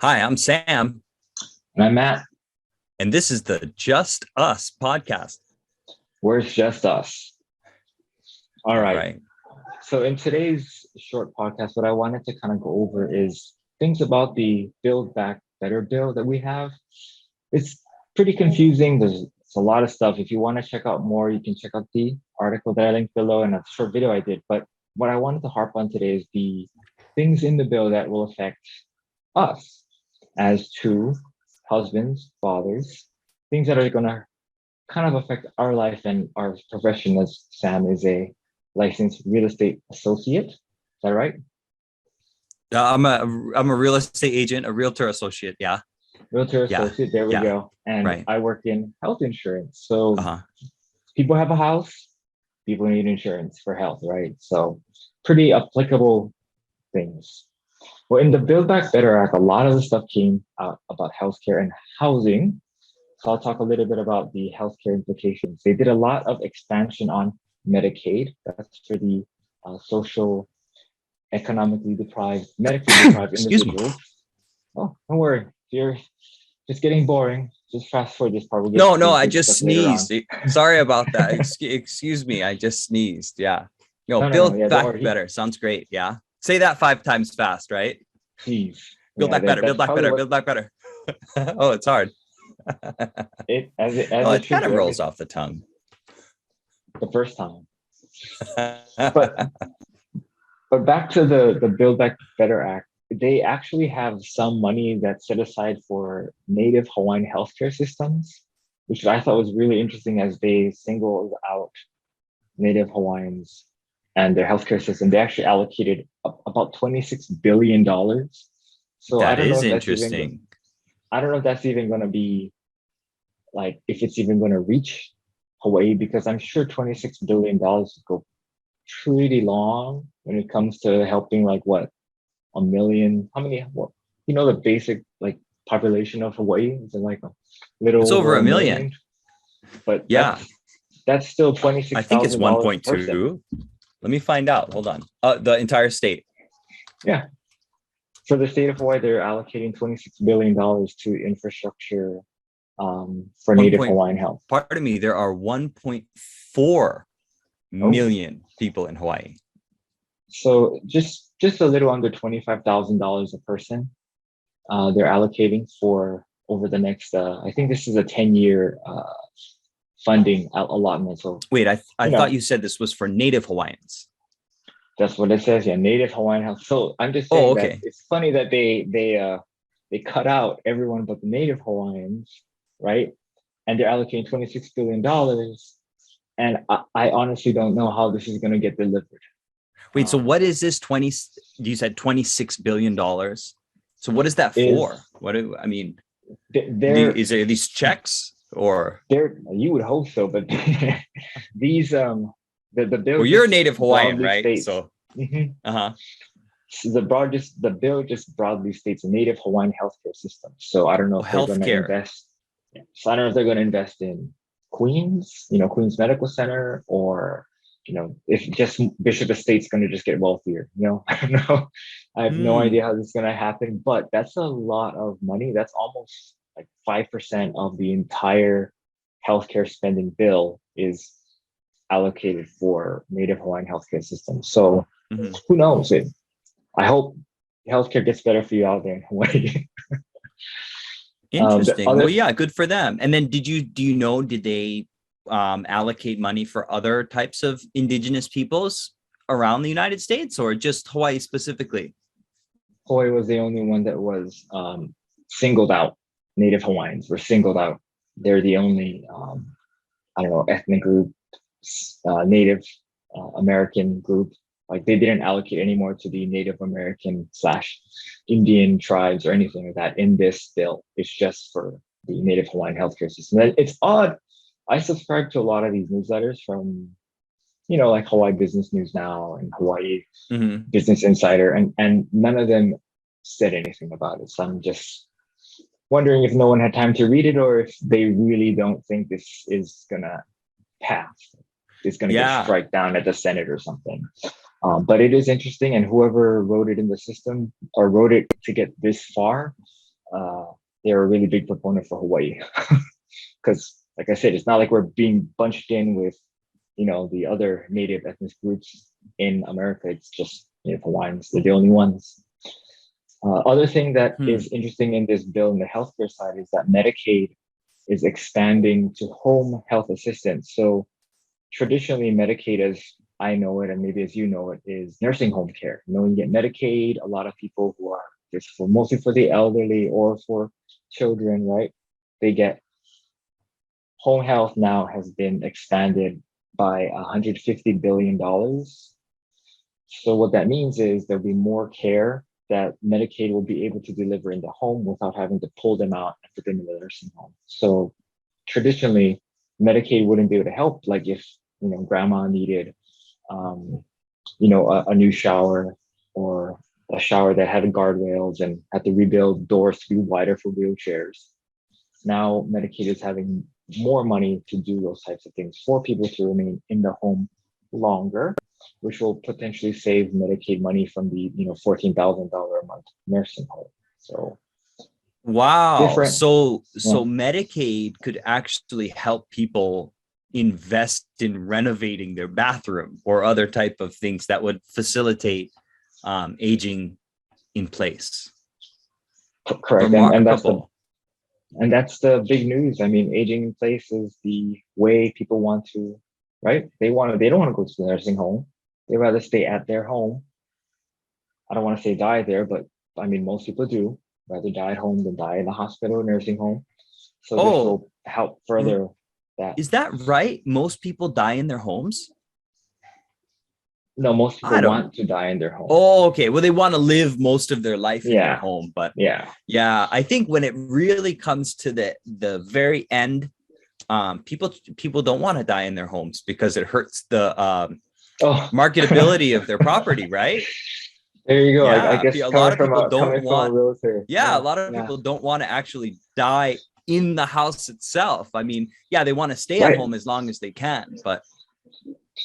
Hi, I'm Sam, And I'm Matt. and this is the Just Us podcast. Where's just us? All All right. right. So in today's short podcast, what I wanted to kind of go over is things about the Build Back Better bill that we have. It's pretty confusing. There's a lot of stuff. If you want to check out more, you can check out the article that I linked below and a short video I did. But what I wanted to harp on today is the things in the bill that will affect us as two husbands, fathers, things that are going to kind of affect our life and our profession, as Sam is a licensed real estate associate. Is that right? I'm a real estate agent, a realtor associate. Yeah. Realtor Yeah. associate, there we Yeah. go. And Right. I work in health insurance. So Uh-huh. people have a house, people need insurance for health, right? So pretty applicable things. Well, in the Build Back Better Act, a lot of the stuff came out about healthcare and housing. So I'll talk a little bit about the healthcare implications. They did a lot of expansion on Medicaid. That's for the social, economically deprived, medically deprived Excuse me. individuals. Oh, don't worry. If you're just getting boring, just fast forward this part. We'll get No, to no, the I good just stuff later on. sneezed. Sorry about that. Excuse me. I just sneezed. Yeah. No. Build Yeah, don't back worry. better. Sounds great. Yeah. Say that 5 times fast, right? Jeez. Build Yeah, back better. Build that's back probably better. what Build back better. Oh, it's hard. it Oh, it it should kind of do rolls every off the tongue. the first time. But back to the Build Back Better Act. They actually have some money that's set aside for native Hawaiian healthcare systems, which I thought was really interesting as they singled out native Hawaiians and their healthcare system. They actually allocated about $26 billion. So That is interesting. I don't know if that's even going to be like if it's even going to reach Hawaii because I'm sure $26 billion would go pretty long when it comes to helping like what a million. How many? What the basic like population of Hawaii is like a It's little over over a a million. million, but Yeah. that's still twenty I six think it's thousand dollars a person. 1.2. Let me find out. Hold on. The entire state. Yeah, for the state of Hawaii, they're allocating $26 billion to infrastructure for One Native point, Hawaiian health. pardon me, there are 1.4 Oh, million people in Hawaii. so just a little under $25,000 a person. They're allocating for over the next. I think this is a 10-year funding allotment. So Wait, I you thought know you said this was for Native Hawaiians. that's what it says. Yeah, Native Hawaiian health. So I'm just Oh, saying that okay. it's funny that they cut out everyone but the Native Hawaiians, right? And they're allocating $26 billion. And I honestly don't know how this is going to get delivered. Wait, so Um, what is this 20? You said $26 billion. So what is that for? is What do I mean? they're Is it these checks or they're you would hope so, but these the bill well, you're a just Native Hawaiian, broadly right? states. So Mhm. uh-huh. The bill just broadly states a native Hawaiian healthcare system. So I don't know Oh, if they're going to healthcare. invest. Yeah. So I don't know if they're going to invest in Queens, Queens Medical Center, or if just Bishop Estate's going to just get wealthier. I don't know. I have no idea Hmm. how this is going to happen, but that's a lot of money. That's almost like 5% of the entire healthcare spending bill is allocated for native Hawaiian healthcare systems. So Mhm. who knows? I hope healthcare gets better for you out there in Hawaii. The Interesting. Well, other, yeah, good for them. And then did they allocate money for other types of indigenous peoples around the United States or just Hawaii specifically? Hawaii was the only one that was singled out. Native Hawaiians were singled out. They're the only, I don't know, ethnic group, Native American group. Like they didn't allocate any more to the Native American slash Indian tribes or anything like that in this bill. It's just for the Native Hawaiian healthcare system. It's odd. I subscribe to a lot of these newsletters from like Hawaii Business News Now and Hawaii Mhm. Business Insider, and none of them said anything about it. So I'm just wondering if no one had time to read it or if they really don't think this is gonna pass. It's gonna get Yeah. struck down at the Senate or something. But it is interesting, and whoever wrote it in the system or wrote it to get this far, they're a really big proponent for Hawaii. Because, like I said, it's not like we're being bunched in with, the other native ethnic groups in America. It's just Native Hawaiians. They're the only ones. Other thing that Hmm. is interesting in this bill in the healthcare side is that Medicaid is expanding to home health assistance. So traditionally, Medicaid, as I know it, and maybe as you know it, is nursing home care. You get Medicaid. A lot of people who are just for mostly for the elderly or for children, right? They get home health now has been expanded by $150 billion. So what that means is there'll be more care that Medicaid will be able to deliver in the home without having to pull them out and put them in the nursing home. So traditionally, Medicaid wouldn't be able to help, like if grandma needed, um, a new shower or a shower that had guardrails and had to rebuild doors to be wider for wheelchairs. Now Medicaid is having more money to do those types of things for people to remain in the home longer, which will potentially save Medicaid money from the $14,000 a month nursing home. So Wow. different. So Yeah. Medicaid could actually help people invest in renovating their bathroom or other type of things that would facilitate aging in place. Correct. Remarkable. And that's the big news. I mean, aging in place is the way people want to, right? They don't want to go to the nursing home. They rather stay at their home. I don't want to say die there, but I mean, most people do rather die at home than die in the hospital or nursing home. So this Oh, will help further that. is that right? Most people die in their homes? No, most I people don't. want to die in their home. Oh, okay. Well, they want to live most of their life in their Yeah. home, but Yeah. yeah, I think when it really comes to the very end, people don't want to die in their homes because it hurts the Oh, marketability of their property, right? there you go. I Yeah, guess a lot of people don't coming from a want. realtor. Yeah, a Yeah. lot of Yeah. people don't want to actually die in the house itself. I mean, yeah, they want to stay at Right. home as long as they can, but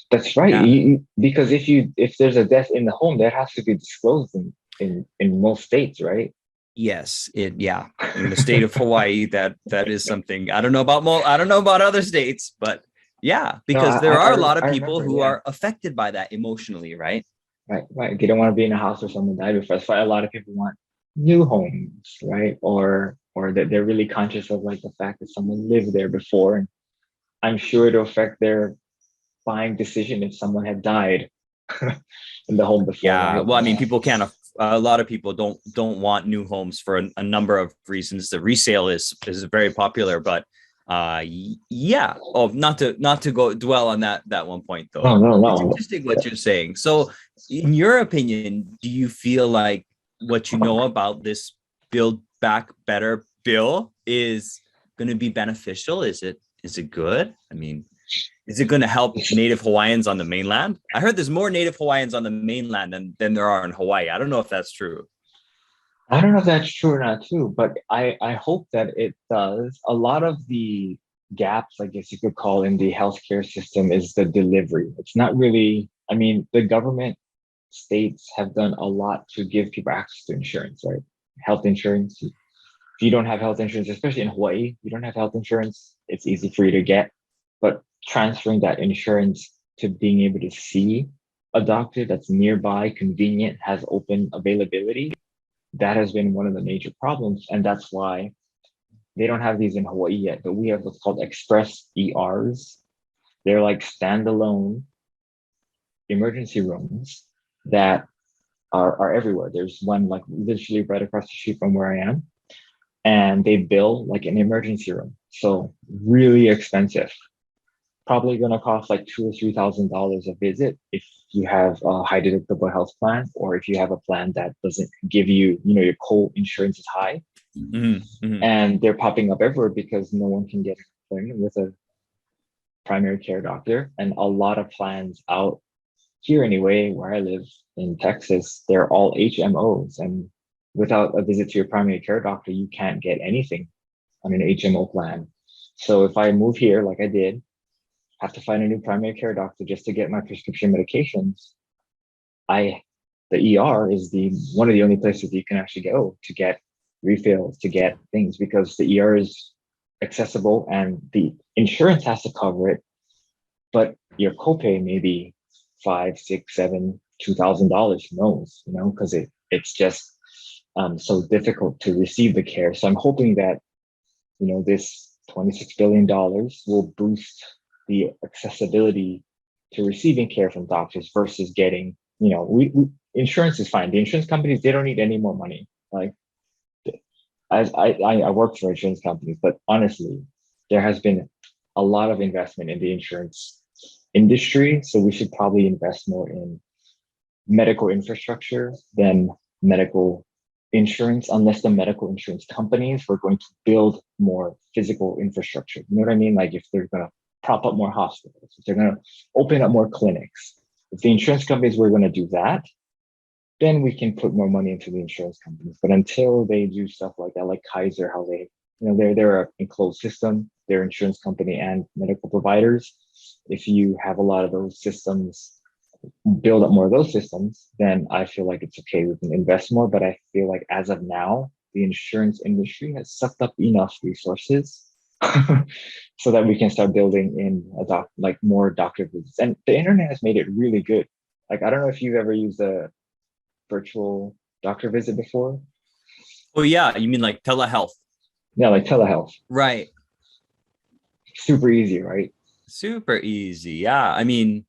That's right. yeah, Because if there's a death in the home, that has to be disclosed in most states, right? yes, yeah, in the state of Hawaii, that is something I don't know about. I don't know about other states, but yeah, No, because there are a lot of I people remember. who Yeah. are affected by that emotionally, right? Right. Right. They don't want to be in a house where someone died before. That's why a lot of people want new homes, right? Or that they're really conscious of like the fact that someone lived there before, and I'm sure it'll affect their buying decision if someone had died in the home before, Yeah, right? well, I mean, people can't. A lot of people don't want new homes for a number of reasons. The resale is very popular, but yeah. Oh, not to go dwell on that one point though. No, no, It's no. interesting what you're saying. So, in your opinion, do you feel like what you know about this Build Back Better bill is going to be beneficial? Is it good? I mean, is it going to help Native Hawaiians on the mainland? I heard there's more Native Hawaiians on the mainland than there are in Hawaii. I don't know if that's true. I don't know if that's true or not too, but I hope that it does. A lot of the gaps, I guess you could call in the healthcare system is the delivery. It's not really, I mean, the government states have done a lot to give people access to insurance, right? Health insurance. If you don't have health insurance, especially in Hawaii, you don't have health insurance, it's easy for you to get. But transferring that insurance to being able to see a doctor that's nearby, convenient, has open availability, that has been one of the major problems. And that's why they don't have these in Hawaii yet, but we have what's called express ERs. They're like standalone emergency rooms that are everywhere. There's one like literally right across the street from where I am, and they bill like an emergency room. So really expensive. Probably going to cost like $2,000 or $3,000 a visit if you have a high deductible health plan, or if you have a plan that doesn't give you, your co-insurance is high. Mm-hmm, mm-hmm. And they're popping up everywhere because no one can get an appointment with a primary care doctor. And a lot of plans out here anyway, where I live in Texas, they're all HMOs. And without a visit to your primary care doctor, you can't get anything on an HMO plan. So if I move here, like I did, have to find a new primary care doctor just to get my prescription medications. The ER is the one of the only places you can actually go to get refills, to get things, because the ER is accessible and the insurance has to cover it, but your copay may be five, six, seven, $2,000, who knows, because it's just so difficult to receive the care. So I'm hoping that, this $26 billion will boost the accessibility to receiving care from doctors versus getting, we insurance is fine. The insurance companies, they don't need any more money. Like, as I work for insurance companies, but honestly, there has been a lot of investment in the insurance industry. So we should probably invest more in medical infrastructure than medical insurance, unless the medical insurance companies were going to build more physical infrastructure. You know what I mean? Like, if they're going to prop up more hospitals, if they're going to open up more clinics, if the insurance companies were going to do that, then we can put more money into the insurance companies. But until they do stuff like that, like Kaiser, how they, they're an enclosed system, they're insurance company and medical providers. If you have a lot of those systems, build up more of those systems, then I feel like it's okay. We can invest more. But I feel like as of now, the insurance industry has sucked up enough resources so that we can start building in more doctor visits. And the internet has made it really good. Like, I don't know if you've ever used a virtual doctor visit before. Oh yeah, you mean like telehealth? Yeah, like telehealth. Right. Super easy, right? Super easy. Yeah. I mean,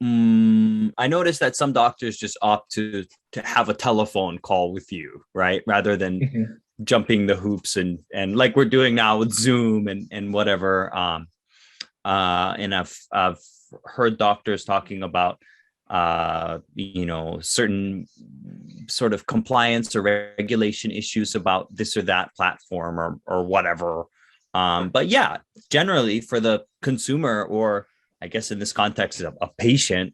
I noticed that some doctors just opt to have a telephone call with you, right? Rather than jumping the hoops and like we're doing now with Zoom and whatever. And I've heard doctors talking about certain sort of compliance or regulation issues about this or that platform or whatever. But yeah, generally for the consumer, or I guess in this context, a patient,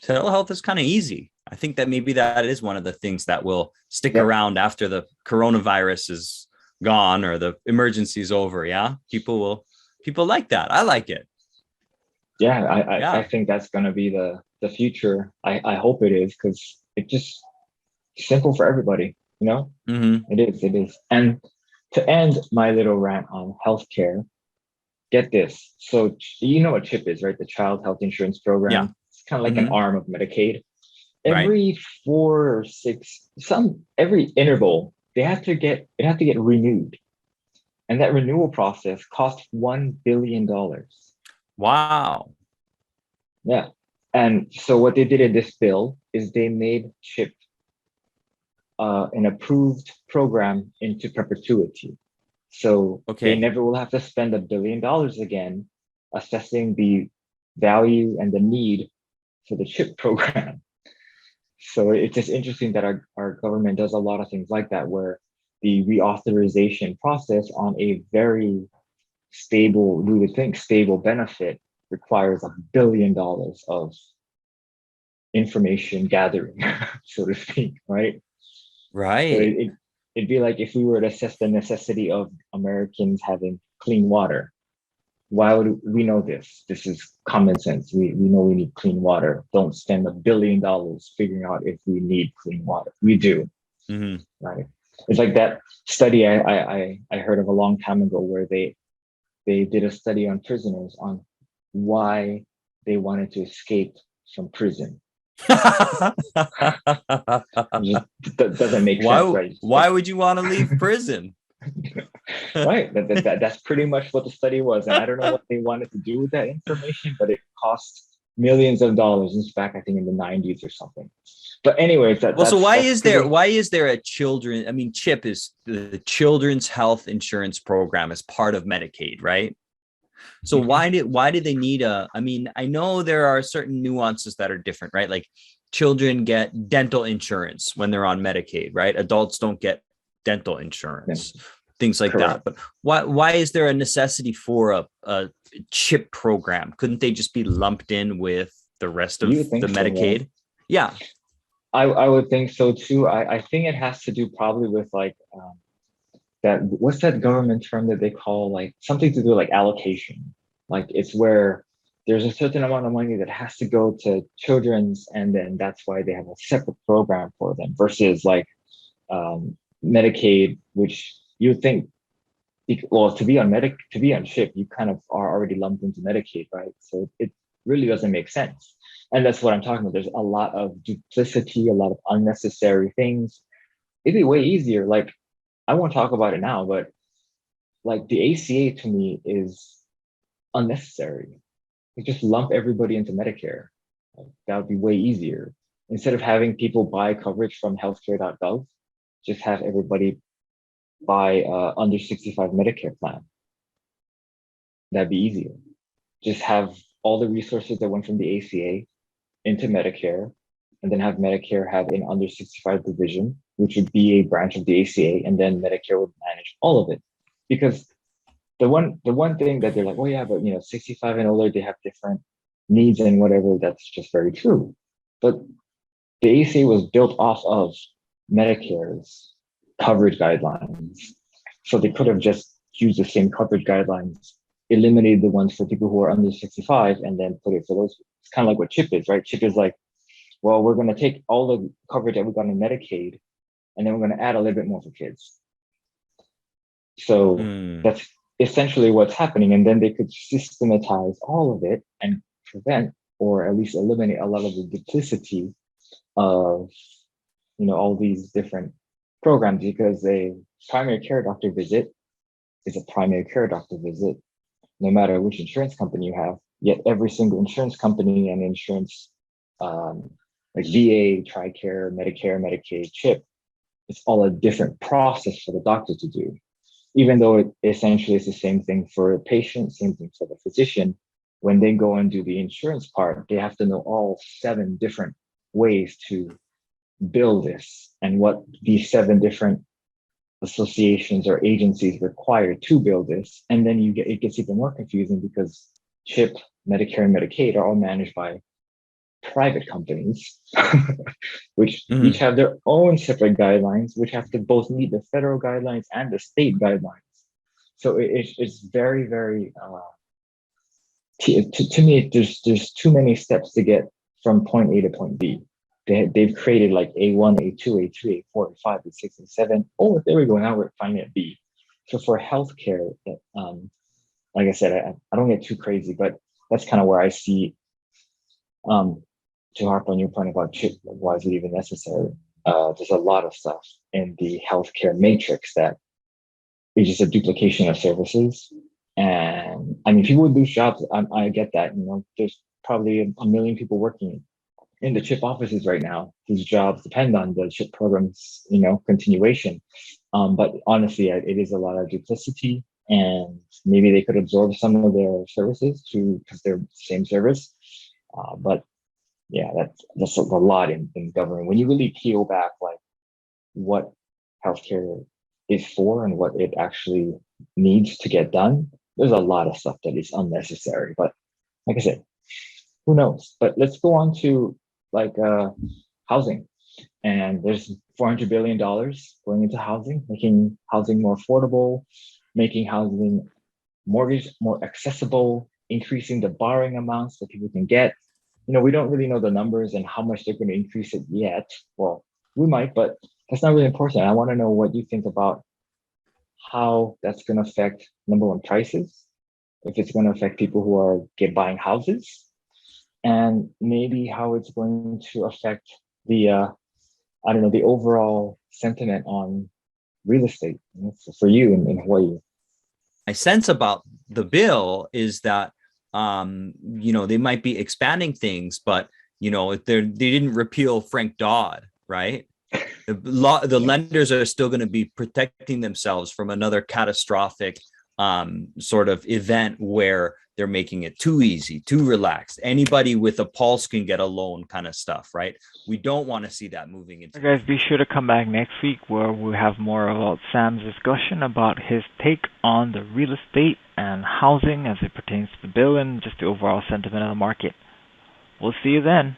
telehealth is kind of easy. I think that maybe that is one of the things that will stick around after the coronavirus is gone or the emergency is over. Yeah, people like that. I like it. Yeah, I think that's going to be the future. I hope it is, because it's just simple for everybody. It is. And to end my little rant on healthcare, get this. So you know what CHIP is, right? The Child Health Insurance Program. Yeah. It's kind of like an arm of Medicaid. Right. Every interval, it have to get renewed. And that renewal process costs $1 billion. Wow. Yeah. And so what they did in this bill is they made CHIP an approved program into perpetuity. So they never will have to spend $1 billion again assessing the value and the need for the CHIP program. So it's just interesting that our government does a lot of things like that, where the reauthorization process on a very stable, we would think stable benefit, requires $1 billion of information gathering, so to speak, right? Right. So it'd be like if we were to assess the necessity of Americans having clean water. Why would we know this? This is common sense. We know we need clean water. Don't spend $1 billion figuring out if we need clean water. We do, right? It's like that study I heard of a long time ago, where they did a study on prisoners on why they wanted to escape from prison. Just doesn't make sense, right? Why would you want to leave prison? Right. That's pretty much what the study was. And I don't know what they wanted to do with that information, but it cost millions of dollars. It's back, I think, in the 90s or something. But anyways, so why is there a children? I mean, CHIP is the Children's Health Insurance Program as part of Medicaid, right? So why did they need I mean, I know there are certain nuances that are different, right? Like children get dental insurance when they're on Medicaid, right? Adults don't get dental insurance, things like that. But why is there a necessity for a CHIP program? Couldn't they just be lumped in with the rest of the Medicaid? Right? Yeah. I would think so too. I think it has to do probably with like what's that government term that they call, like something to do with like allocation. Like it's where there's a certain amount of money that has to go to children's, and then that's why they have a separate program for them versus like Medicaid, which you would think, well, to be on ship, you kind of are already lumped into Medicaid, right? So it really doesn't make sense. And that's what I'm talking about. There's a lot of duplicity, a lot of unnecessary things. It'd be way easier. Like, I won't talk about it now, but like the ACA to me is unnecessary. You just lump everybody into Medicare. Like, that would be way easier. Instead of having people buy coverage from healthcare.gov, just have everybody buy under 65 Medicare plan. That'd be easier. Just have all the resources that went from the ACA into Medicare, and then have Medicare have an under 65 division, which would be a branch of the ACA, and then Medicare would manage all of it. Because the one thing that they're like, oh yeah, but 65 and older, they have different needs and whatever. That's just very true. But the ACA was built off of Medicare's coverage guidelines. So they could have just used the same coverage guidelines, eliminated the ones for people who are under 65, and then put it for those. It's kind of like what CHIP is, right? CHIP is like, well, we're going to take all the coverage that we got in Medicaid, and then we're going to add a little bit more for kids. So Mm. that's essentially what's happening. And then they could systematize all of it and prevent, or at least eliminate, a lot of the duplicity of all these different programs, because a primary care doctor visit is a primary care doctor visit, no matter which insurance company you have. Yet every single insurance company and insurance, like VA, TRICARE, Medicare, Medicaid, CHIP, it's all a different process for the doctor to do. Even though it essentially is the same thing for a patient, same thing for the physician, when they go and do the insurance part, they have to know all 7 different ways to bill this and what these 7 different associations or agencies require to bill this. And then it gets even more confusing because CHIP, Medicare, and Medicaid are all managed by private companies, which each Mm. have their own separate guidelines, which have to both meet the federal guidelines and the state guidelines. So it's very, very, to me, there's too many steps to get from point A to point B. They've created like A1, A2, A3, A4, A5, A6, A7. Oh, there we go. Now we're finally at B. So for healthcare, like I said, I don't get too crazy, but that's kind of where I see, to harp on your point about CHIP, why is it even necessary? There's a lot of stuff in the healthcare matrix that is just a duplication of services. And I mean, people would lose jobs. I get that. There's probably a million people working in the CHIP offices right now whose jobs depend on the CHIP program's continuation. But honestly, it is a lot of duplicity, and maybe they could absorb some of their services because they're the same service. But yeah, that's a lot in government. When you really peel back, like what healthcare is for and what it actually needs to get done, there's a lot of stuff that is unnecessary. But like I said, who knows? But let's go on to like housing. And there's $400 billion going into housing, making housing more affordable, making housing mortgage more accessible, increasing the borrowing amounts that people can get. We don't really know the numbers and how much they're going to increase it yet. Well, we might, but that's not really important. I want to know what you think about how that's going to affect, number one, prices, if it's going to affect people who are buying houses, and maybe how it's going to affect the I don't know, the overall sentiment on real estate for you in Hawaii. My sense about the bill is that they might be expanding things, but if they didn't repeal Frank Dodd, right? The lenders are still going to be protecting themselves from another catastrophic sort of event where they're making it too easy, too relaxed. Anybody with a pulse can get a loan, kind of stuff, right? We don't want to see that moving into. Guys, be sure to come back next week where we have more about Sam's discussion about his take on the real estate and housing as it pertains to the bill and just the overall sentiment of the market. We'll see you then.